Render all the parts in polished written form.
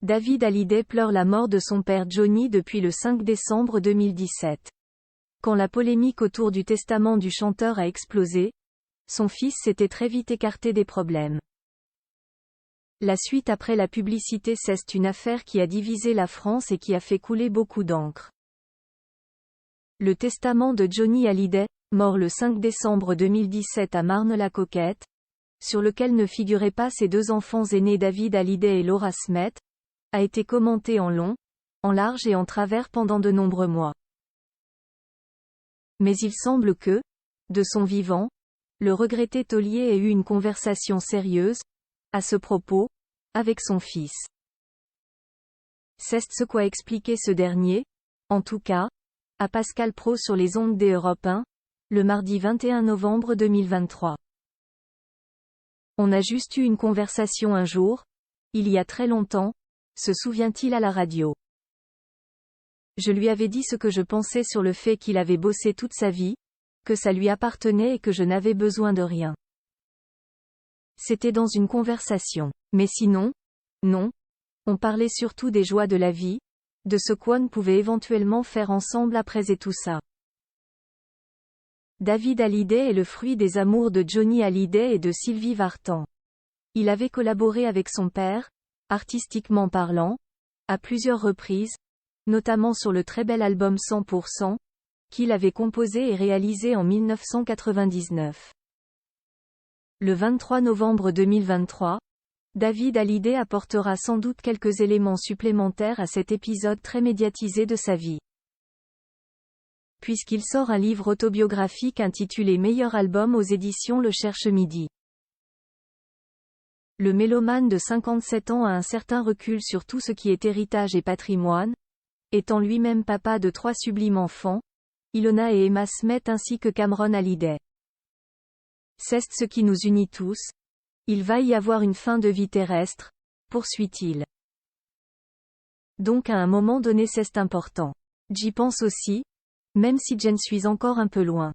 David Hallyday pleure la mort de son père Johnny depuis le 5 décembre 2017. Quand la polémique autour du testament du chanteur a explosé, son fils s'était très vite écarté des problèmes. La suite après la publicité, c'est une affaire qui a divisé la France et qui a fait couler beaucoup d'encre. Le testament de Johnny Hallyday, mort le 5 décembre 2017 à Marne-la-Coquette, sur lequel ne figuraient pas ses deux enfants aînés David Hallyday et Laura Smet, a été commenté en long, en large et en travers pendant de nombreux mois. Mais il semble que, de son vivant, le regretté taulier ait eu une conversation sérieuse, à ce propos, avec son fils. C'est ce qu'a expliqué ce dernier, en tout cas, à Pascal Praud sur les ondes d'Europe 1, le mardi 21 novembre 2023. On a juste eu une conversation un jour, il y a très longtemps, se souvient-il à la radio. Je lui avais dit ce que je pensais sur le fait qu'il avait bossé toute sa vie, que ça lui appartenait et que je n'avais besoin de rien. C'était dans une conversation. Mais sinon, non. On parlait surtout des joies de la vie, de ce qu'on pouvait éventuellement faire ensemble après et tout ça. David Hallyday est le fruit des amours de Johnny Hallyday et de Sylvie Vartan. Il avait collaboré avec son père, artistiquement parlant, à plusieurs reprises, notamment sur le très bel album 100%, qu'il avait composé et réalisé en 1999. Le 23 novembre 2023, David Hallyday apportera sans doute quelques éléments supplémentaires à cet épisode très médiatisé de sa vie. Puisqu'il sort un livre autobiographique intitulé Meilleur album aux éditions Le Cherche Midi. Le mélomane de 57 ans a un certain recul sur tout ce qui est héritage et patrimoine, étant lui-même papa de 3 sublimes enfants, Ilona et Emma Smet ainsi que Cameron Hallyday. C'est ce qui nous unit tous. Il va y avoir une fin de vie terrestre, poursuit-il. Donc à un moment donné c'est important. J'y pense aussi, même si j'en suis encore un peu loin.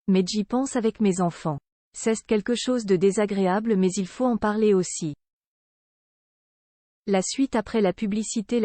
Mais j'y pense avec mes enfants. C'est quelque chose de désagréable mais il faut en parler aussi. La suite après la publicité.